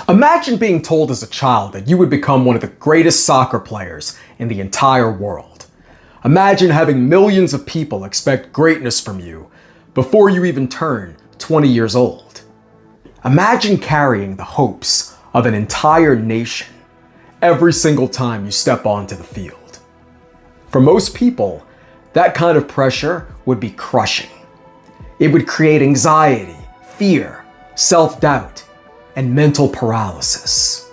Imagine being told as a child that you would become one of the greatest soccer players in the entire world. Imagine having millions of people expect greatness from you before you even turn 20 years old. Imagine carrying the hopes of an entire nation every single time you step onto the field. For most people, that kind of pressure would be crushing. It would create anxiety, fear, self-doubt, and mental paralysis.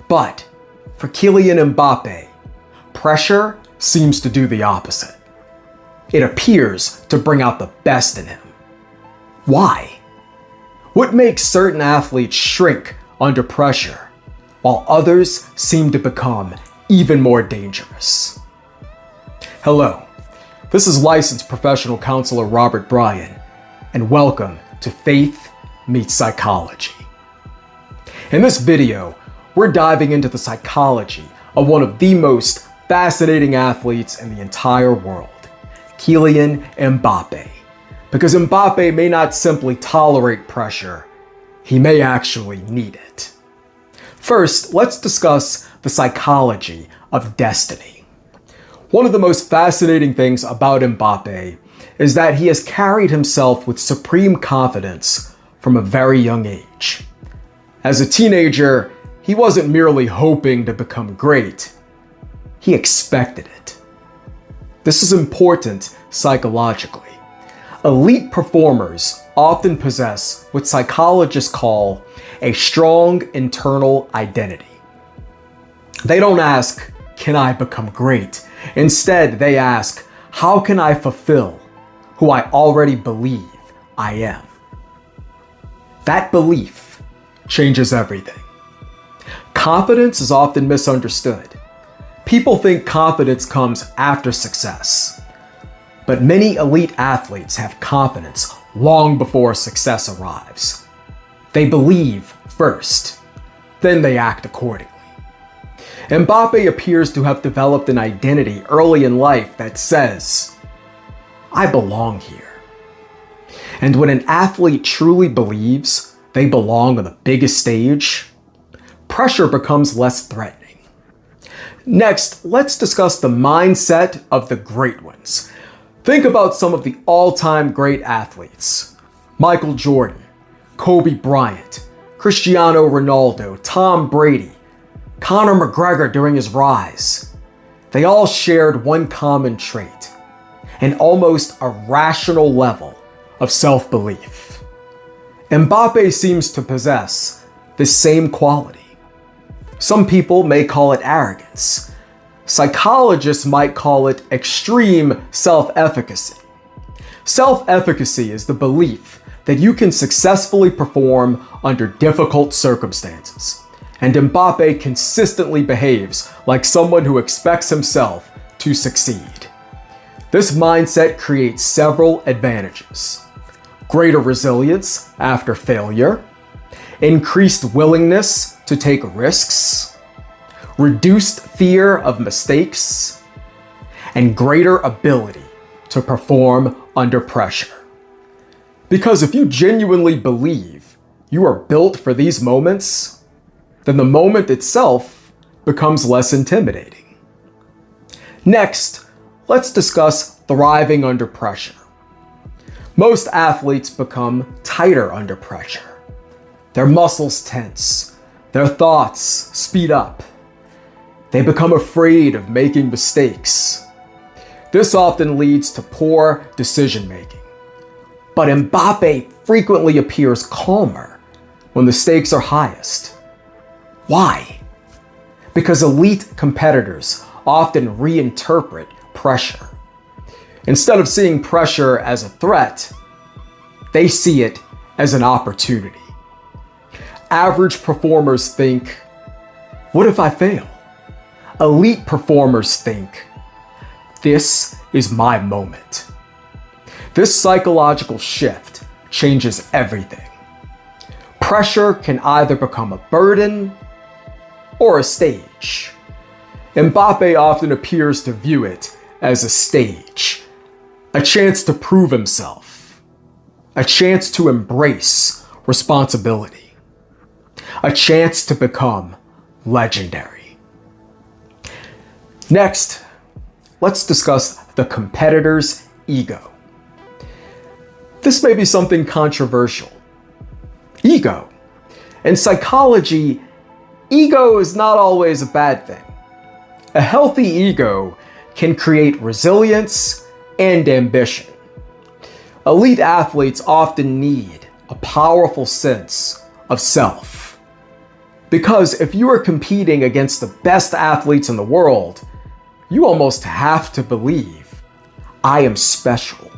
But for Kylian Mbappé, pressure seems to do the opposite. It appears to bring out the best in him. Why? What makes certain athletes shrink under pressure, while others seem to become even more dangerous? Hello, this is licensed professional counselor Robert Bryant, and welcome to Faith Meets Psychology. In this video, we're diving into the psychology of one of the most fascinating athletes in the entire world, Kylian Mbappé. Because Mbappé may not simply tolerate pressure, he may actually need it. First, let's discuss the psychology of destiny. One of the most fascinating things about Mbappé is that he has carried himself with supreme confidence from a very young age. As a teenager, he wasn't merely hoping to become great, he expected it. This is important psychologically. Elite performers often possess what psychologists call a strong internal identity. They don't ask, "Can I become great?" Instead, they ask, "How can I fulfill who I already believe I am?" That belief changes everything. Confidence is often misunderstood. People think confidence comes after success. But many elite athletes have confidence long before success arrives. They believe first, then they act accordingly. Mbappé appears to have developed an identity early in life that says, "I belong here." And when an athlete truly believes they belong on the biggest stage, pressure becomes less threatening. Next, let's discuss the mindset of the great ones. Think about some of the all-time great athletes: Michael Jordan, Kobe Bryant, Cristiano Ronaldo, Tom Brady, Conor McGregor during his rise. They all shared one common trait: an almost irrational level of self-belief. Mbappé seems to possess this same quality. Some people may call it arrogance. Psychologists might call it extreme self-efficacy. Self-efficacy is the belief that you can successfully perform under difficult circumstances. And Mbappé consistently behaves like someone who expects himself to succeed. This mindset creates several advantages: greater resilience after failure, increased willingness to take risks, reduced fear of mistakes, and greater ability to perform under pressure. Because if you genuinely believe you are built for these moments, then the moment itself becomes less intimidating. Next, let's discuss thriving under pressure. Most athletes become tighter under pressure. Their muscles tense. Their thoughts speed up. They become afraid of making mistakes. This often leads to poor decision-making. But Mbappé frequently appears calmer when the stakes are highest. Why? Because elite competitors often reinterpret pressure. Instead of seeing pressure as a threat, they see it as an opportunity. Average performers think, "What if I fail?" Elite performers think, "This is my moment." This psychological shift changes everything. Pressure can either become a burden or a stage. Mbappé often appears to view it as a stage. A chance to prove himself, a chance to embrace responsibility. a chance to become legendary. Next, let's discuss the competitor's ego. This may be something controversial. Ego. In psychology, ego is not always a bad thing. A healthy ego can create resilience and ambition. Elite athletes often need a powerful sense of self. Because if you are competing against the best athletes in the world, you almost have to believe, I am special.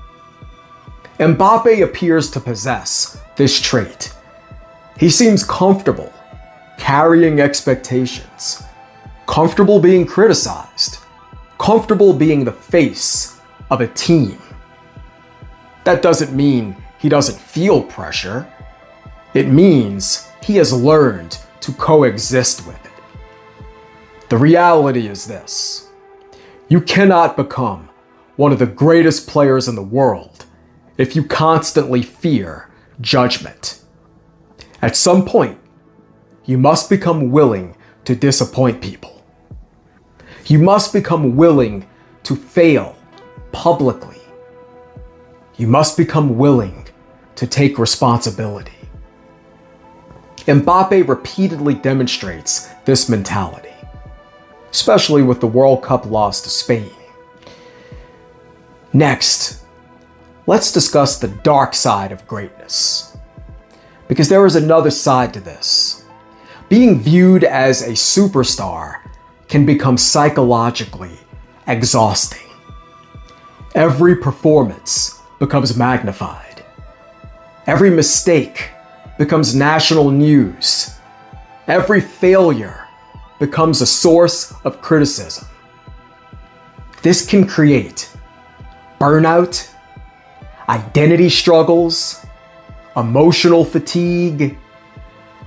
Mbappé appears to possess this trait. He seems comfortable carrying expectations, comfortable being criticized, comfortable being the face of a team. That doesn't mean he doesn't feel pressure. It means he has learned to coexist with it. The reality is this: you cannot become one of the greatest players in the world if you constantly fear judgment. At some point, you must become willing to disappoint people. You must become willing to fail publicly. You must become willing to take responsibility. Mbappé repeatedly demonstrates this mentality, especially with the World Cup loss to Spain. Next, let's discuss the dark side of greatness. Because there is another side to this. Being viewed as a superstar can become psychologically exhausting. Every performance becomes magnified. Every mistake becomes national news. Every failure becomes a source of criticism. This can create burnout, identity struggles, emotional fatigue,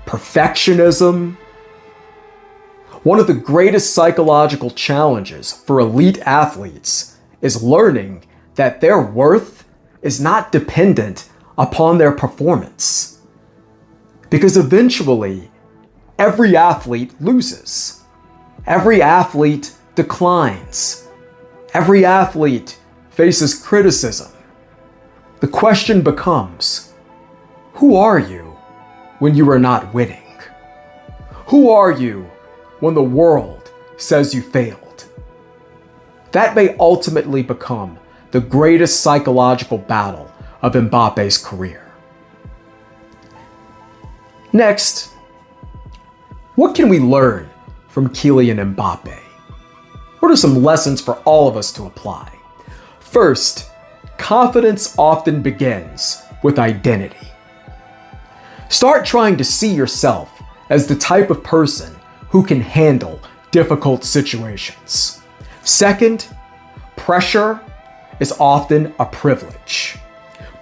perfectionism. One of the greatest psychological challenges for elite athletes is learning that their worth is not dependent upon their performance. Because eventually, every athlete loses. Every athlete declines. Every athlete faces criticism. The question becomes, who are you when you are not winning? Who are you when the world says you failed? That may ultimately become the greatest psychological battle of Mbappé's career. Next, what can we learn from Kylian Mbappé? What are some lessons for all of us to apply? First, confidence often begins with identity. Start trying to see yourself as the type of person who can handle difficult situations. Second, pressure is often a privilege.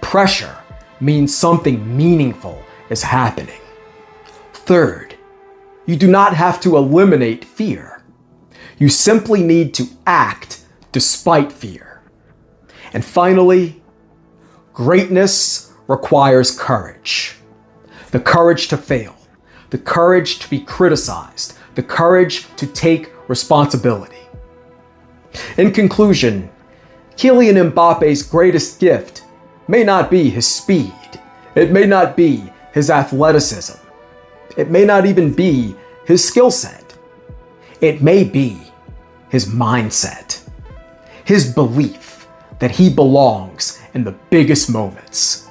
Pressure means something meaningful is happening. Third, you do not have to eliminate fear. You simply need to act despite fear. And finally, greatness requires courage. The courage to fail, the courage to be criticized, the courage to take responsibility. In conclusion, Kylian Mbappé's greatest gift may not be his speed. It may not be his athleticism. It may not even be his skill set. It may be his mindset, his belief that he belongs in the biggest moments,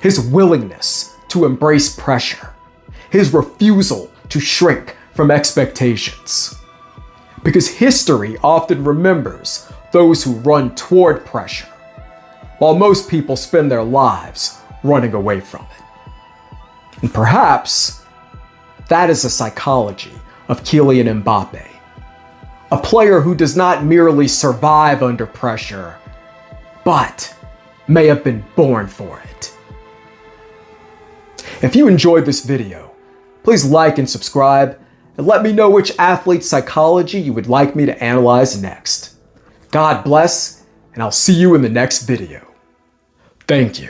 his willingness to embrace pressure, his refusal to shrink from expectations. Because history often remembers those who run toward pressure, while most people spend their lives running away from it. And perhaps that is the psychology of Kylian Mbappé, a player who does not merely survive under pressure, but may have been born for it. If you enjoyed this video, please like and subscribe, and let me know which athlete psychology you would like me to analyze next. God bless, and I'll see you in the next video. Thank you.